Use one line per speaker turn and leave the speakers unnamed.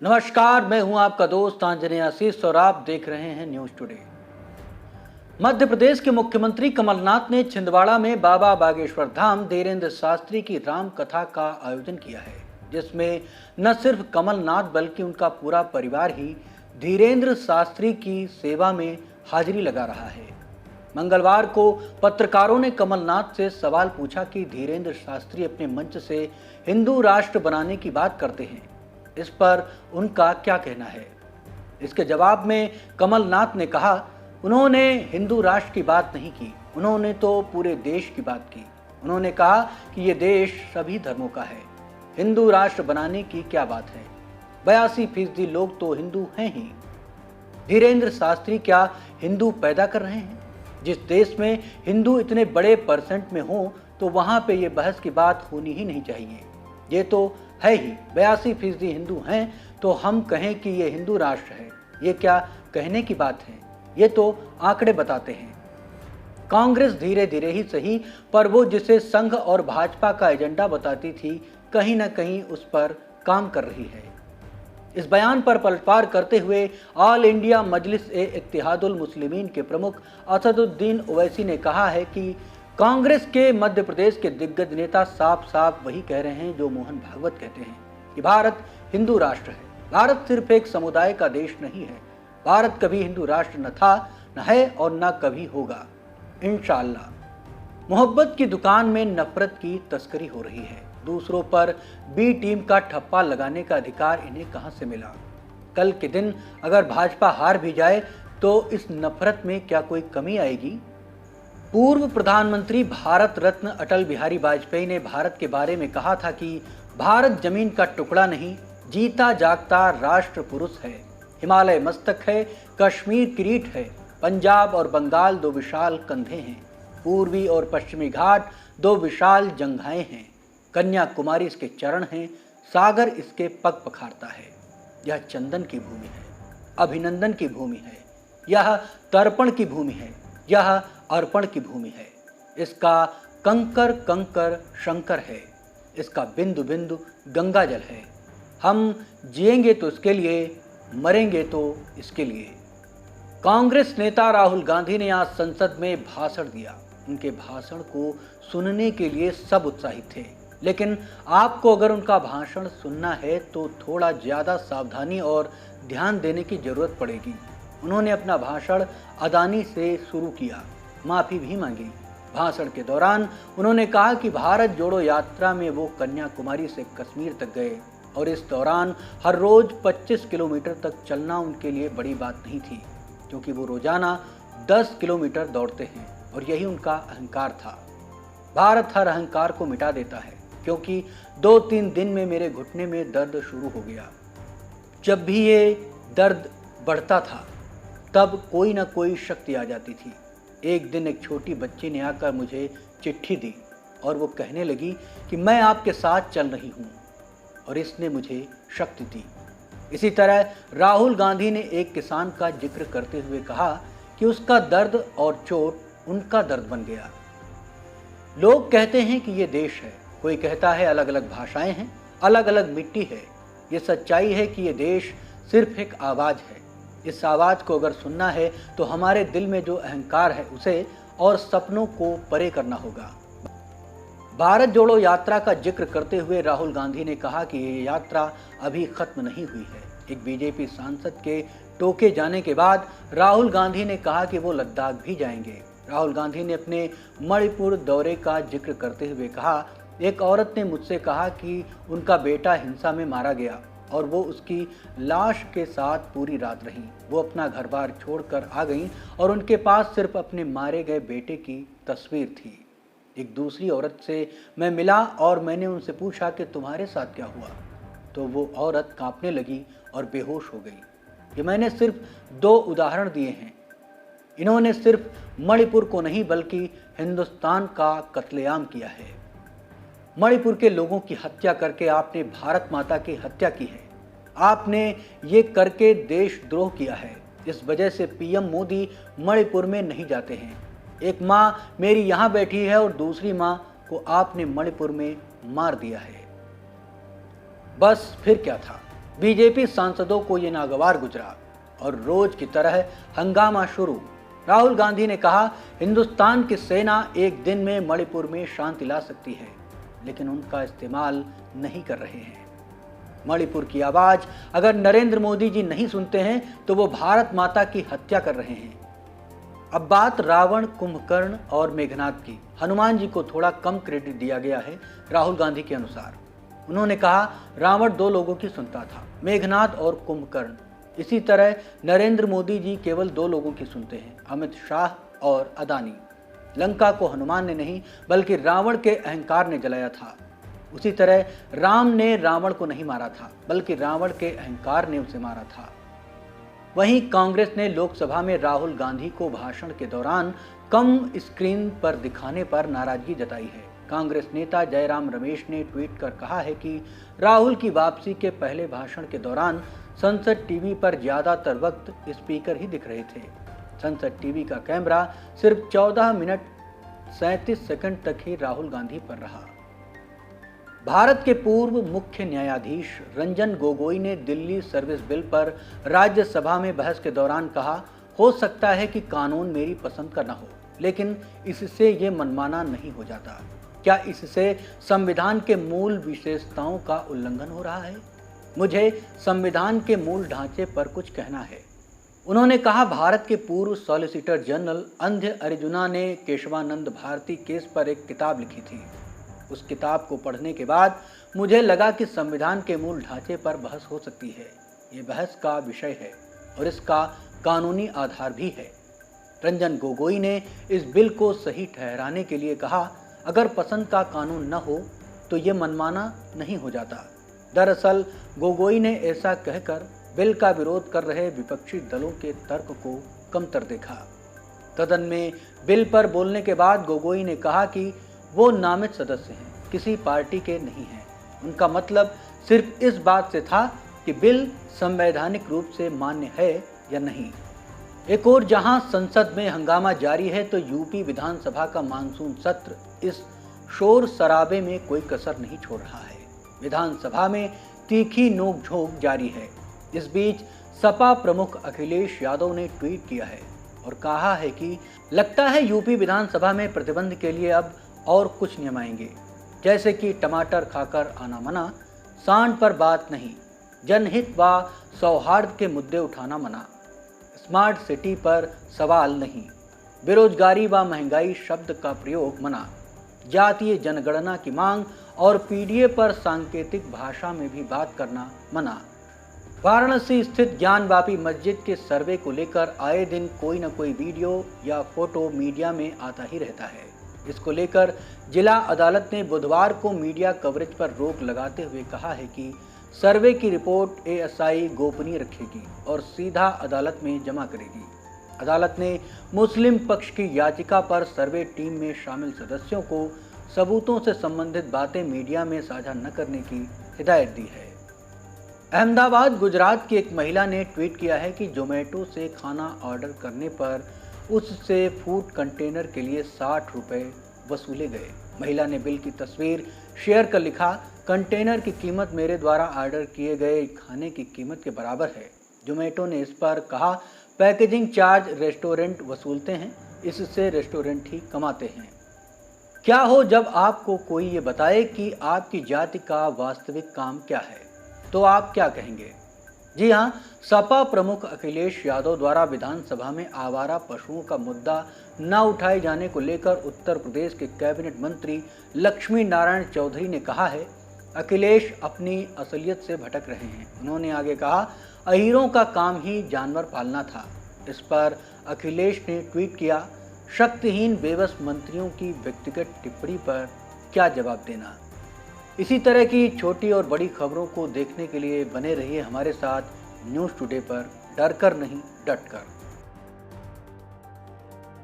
नमस्कार, मैं हूं आपका दोस्त आंजनेय आशीष और आप देख रहे हैं न्यूज टुडे। मध्य प्रदेश के मुख्यमंत्री कमलनाथ ने छिंदवाड़ा में बाबा बागेश्वर धाम धीरेन्द्र शास्त्री की राम कथा का आयोजन किया है, जिसमें न सिर्फ कमलनाथ बल्कि उनका पूरा परिवार ही धीरेन्द्र शास्त्री की सेवा में हाजिरी लगा रहा है। मंगलवार को पत्रकारों ने कमलनाथ से सवाल पूछा कि धीरेन्द्र शास्त्री अपने मंच से हिंदू राष्ट्र बनाने की बात करते हैं, इस पर उनका क्या कहना है। इसके जवाब में कमलनाथ ने कहा, उन्होंने हिंदू राष्ट्र की बात नहीं की, उन्होंने तो पूरे देश की बात की। उन्होंने कहा कि ये देश सभी धर्मों का है, हिंदू राष्ट्र बनाने की क्या बात है। 82% लोग तो हिंदू हैं ही। धीरेन्द्र शास्त्री क्या हिंदू पैदा कर रहे हैं? जिस देश में हिंदू इतने बड़े परसेंट में हो तो वहां पे ये बहस की बात होनी ही नहीं चाहिए। ये तो है ही, 82% हिंदू हैं तो हम कहें कि ये हिंदू राष्ट्र है, ये क्या कहने की बात है? ये तो आंकड़े बताते हैं। कांग्रेस धीरे धीरे ही सही, पर वो जिसे संघ और भाजपा का एजेंडा बताती थी, कहीं ना कहीं उस पर काम कर रही है। इस बयान पर पलटवार करते हुए ऑल इंडिया मजलिस ए इत्तेहादुल मुस्लिमीन के प्रमुख असदुद्दीन ओवैसी ने कहा है कि कांग्रेस के मध्य प्रदेश के दिग्गज नेता साफ साफ वही कह रहे हैं जो मोहन भागवत कहते हैं कि भारत हिंदू राष्ट्र है। भारत सिर्फ एक समुदाय का देश नहीं है। भारत कभी हिंदू राष्ट्र न था, न है और न कभी होगा, इंशाअल्लाह। मोहब्बत की दुकान में नफरत की तस्करी हो रही है। दूसरों पर बी टीम का ठप्पा लगाने का अधिकार इन्हें कहां से मिला? कल के दिन अगर भाजपा हार भी जाए तो इस नफरत में क्या कोई कमी आएगी? पूर्व प्रधानमंत्री भारत रत्न अटल बिहारी वाजपेयी ने भारत के बारे में कहा था कि भारत जमीन का टुकड़ा नहीं, जीता जागता राष्ट्र पुरुष है। हिमालय मस्तक है, कश्मीर किरीट है, पंजाब और बंगाल दो विशाल कंधे हैं, पूर्वी और पश्चिमी घाट दो विशाल जंघाएं हैं, कन्याकुमारी इसके चरण हैं, सागर इसके पग पखारता है। यह चंदन की भूमि है, अभिनंदन की भूमि है, यह तर्पण की भूमि है, यह अर्पण की भूमि है। इसका कंकर कंकर शंकर है, इसका बिंदु बिंदु गंगा जल है। हम जिएंगे तो इसके लिए, मरेंगे तो इसके लिए। कांग्रेस नेता राहुल गांधी ने आज संसद में भाषण दिया। उनके भाषण को सुनने के लिए सब उत्साहित थे, लेकिन आपको अगर उनका भाषण सुनना है तो थोड़ा ज़्यादा सावधानी और ध्यान देने की जरूरत पड़ेगी। उन्होंने अपना भाषण अदानी से शुरू किया, माफ़ी भी मांगी। भाषण के दौरान उन्होंने कहा कि भारत जोड़ो यात्रा में वो कन्याकुमारी से कश्मीर तक गए और इस दौरान हर रोज 25 किलोमीटर तक चलना उनके लिए बड़ी बात नहीं थी, क्योंकि वो रोजाना 10 किलोमीटर दौड़ते हैं और यही उनका अहंकार था। भारत हर अहंकार को मिटा देता है, क्योंकि 2-3 दिन में मेरे घुटने में दर्द शुरू हो गया। जब भी ये दर्द बढ़ता था तब कोई ना कोई शक्ति आ जाती थी। एक दिन एक छोटी बच्ची ने आकर मुझे चिट्ठी दी और वो कहने लगी कि मैं आपके साथ चल रही हूँ, और इसने मुझे शक्ति दी। इसी तरह राहुल गांधी ने एक किसान का जिक्र करते हुए कहा कि उसका दर्द और चोट उनका दर्द बन गया। लोग कहते हैं कि ये देश है, कोई कहता है अलग अलग भाषाएं हैं, अलग अलग मिट्टी है। ये सच्चाई है कि ये देश सिर्फ एक आवाज़ है। इस आवाज़ को अगर सुनना है तो हमारे दिल में जो अहंकार है उसे और सपनों को परे करना होगा। भारत जोड़ो यात्रा का जिक्र करते हुए राहुल गांधी ने कहा कि ये यात्रा अभी खत्म नहीं हुई है। एक बीजेपी सांसद के टोके जाने के बाद राहुल गांधी ने कहा कि वो लद्दाख भी जाएंगे। राहुल गांधी ने अपने मणिपुर दौरे का जिक्र करते हुए कहा, एक औरत ने मुझसे कहा कि उनका बेटा हिंसा में मारा गया और वो उसकी लाश के साथ पूरी रात रही। वो अपना घर बार छोड़कर आ गईं और उनके पास सिर्फ अपने मारे गए बेटे की तस्वीर थी। एक दूसरी औरत से मैं मिला और मैंने उनसे पूछा कि तुम्हारे साथ क्या हुआ, तो वो औरत कांपने लगी और बेहोश हो गई। ये मैंने सिर्फ 2 उदाहरण दिए हैं। इन्होंने सिर्फ मणिपुर को नहीं बल्कि हिंदुस्तान का कत्लेआम किया है। मणिपुर के लोगों की हत्या करके आपने भारत माता की हत्या की है। आपने ये करके देशद्रोह किया है। इस वजह से पीएम मोदी मणिपुर में नहीं जाते हैं। एक माँ मेरी यहाँ बैठी है और दूसरी माँ को आपने मणिपुर में मार दिया है। बस फिर क्या था? बीजेपी सांसदों को ये नागवार गुजरा और रोज की तरह हंगामा शुरू। राहुल गांधी ने कहा, हिंदुस्तान की सेना एक दिन में मणिपुर में शांति ला सकती है, लेकिन उनका इस्तेमाल नहीं कर रहे हैं। मणिपुर की आवाज अगर नरेंद्र मोदी जी नहीं सुनते हैं तो वो भारत माता की हत्या कर रहे हैं। अब बात रावण, कुंभकर्ण और मेघनाद की। हनुमान जी को थोड़ा कम क्रेडिट दिया गया है राहुल गांधी के अनुसार। उन्होंने कहा, रावण 2 लोगों की सुनता था, मेघनाद और कुंभकर्ण। इसी तरह नरेंद्र मोदी जी केवल 2 लोगों की सुनते हैं, अमित शाह और अदानी। लंका को हनुमान ने नहीं बल्कि रावण के अहंकार ने जलाया था। उसी तरह राम ने रावण को नहीं मारा था बल्कि रावण के अहंकार ने उसे मारा था। वहीं कांग्रेस ने लोकसभा में राहुल गांधी को भाषण के दौरान कम स्क्रीन पर दिखाने पर नाराजगी जताई है। कांग्रेस नेता जयराम रमेश ने ट्वीट कर कहा है कि राहुल की वापसी के पहले भाषण के दौरान संसद टीवी पर ज्यादातर वक्त स्पीकर ही दिख रहे थे। संसद टीवी का कैमरा सिर्फ 14 मिनट 37 सेकंड तक ही राहुल गांधी पर रहा। भारत के पूर्व मुख्य न्यायाधीश रंजन गोगोई ने दिल्ली सर्विस बिल पर राज्यसभा में बहस के दौरान कहा, हो सकता है कि कानून मेरी पसंद का न हो, लेकिन इससे ये मनमाना नहीं हो जाता। क्या इससे संविधान के मूल विशेषताओं का उल्लंघन हो रहा है? मुझे संविधान के मूल ढांचे पर कुछ कहना है। उन्होंने कहा, भारत के पूर्व सॉलिसिटर जनरल अंध्य अर्जुना ने केशवानंद भारती केस पर एक किताब लिखी थी। उस किताब को पढ़ने के बाद मुझे लगा कि संविधान के मूल ढांचे पर बहस हो सकती है। ये बहस का विषय है और इसका कानूनी आधार भी है। रंजन गोगोई ने इस बिल को सही ठहराने के लिए कहा, अगर पसंद का कानून न हो तो ये मनमाना नहीं हो जाता। दरअसल गोगोई ने ऐसा कहकर बिल का विरोध कर रहे विपक्षी दलों के तर्क को कमतर देखा। सदन में बिल पर बोलने के बाद गोगोई ने कहा कि वो नामित सदस्य हैं, किसी पार्टी के नहीं हैं। उनका मतलब सिर्फ इस बात से था कि बिल संवैधानिक रूप से मान्य है या नहीं। एक और जहां संसद में हंगामा जारी है तो यूपी विधानसभा का मानसून सत्र इस शोर शराबे में कोई कसर नहीं छोड़ रहा है। विधानसभा में तीखी नोकझोंक जारी है। इस बीच सपा प्रमुख अखिलेश यादव ने ट्वीट किया है और कहा है कि लगता है यूपी विधानसभा में प्रतिबंध के लिए अब और कुछ नियम आएंगे, जैसे कि टमाटर खाकर आना मना, सांड पर बात नहीं, जनहित व सौहार्द के मुद्दे उठाना मना, स्मार्ट सिटी पर सवाल नहीं, बेरोजगारी व महंगाई शब्द का प्रयोग मना, जातीय जनगणना की मांग और पीडीए पर सांकेतिक भाषा में भी बात करना मना। वाराणसी स्थित ज्ञानवापी मस्जिद के सर्वे को लेकर आए दिन कोई न कोई वीडियो या फोटो मीडिया में आता ही रहता है। इसको लेकर जिला अदालत ने बुधवार को मीडिया कवरेज पर रोक लगाते हुए कहा है कि सर्वे की रिपोर्ट एएसआई गोपनीय रखेगी और सीधा अदालत में जमा करेगी। अदालत ने मुस्लिम पक्ष की याचिका पर सर्वे टीम में शामिल सदस्यों को सबूतों से संबंधित बातें मीडिया में साझा न करने की हिदायत दी है। अहमदाबाद, गुजरात की एक महिला ने ट्वीट किया है कि जोमेटो से खाना ऑर्डर करने पर उससे फूड कंटेनर के लिए 60 रुपए वसूले गए। महिला ने बिल की तस्वीर शेयर कर लिखा, कंटेनर की कीमत मेरे द्वारा ऑर्डर किए गए खाने की कीमत के बराबर है। जोमेटो ने इस पर कहा, पैकेजिंग चार्ज रेस्टोरेंट वसूलते हैं, इससे रेस्टोरेंट ही कमाते हैं। क्या हो जब आपको कोई ये बताए कि आपकी जाति का वास्तविक काम क्या है, तो आप क्या कहेंगे? जी हाँ, सपा प्रमुख अखिलेश यादव द्वारा विधानसभा में आवारा पशुओं का मुद्दा न उठाए जाने को लेकर उत्तर प्रदेश के कैबिनेट मंत्री लक्ष्मी नारायण चौधरी ने कहा है, अखिलेश अपनी असलियत से भटक रहे हैं। उन्होंने आगे कहा, अहीरों का काम ही जानवर पालना था। इस पर अखिलेश ने ट्वीट किया, शक्तिहीन बेबस मंत्रियों की व्यक्तिगत टिप्पणी पर क्या जवाब देना। इसी तरह की छोटी और बड़ी खबरों को देखने के लिए बने रहिए हमारे साथ न्यूज़ टुडे पर, डरकर नहीं डटकर।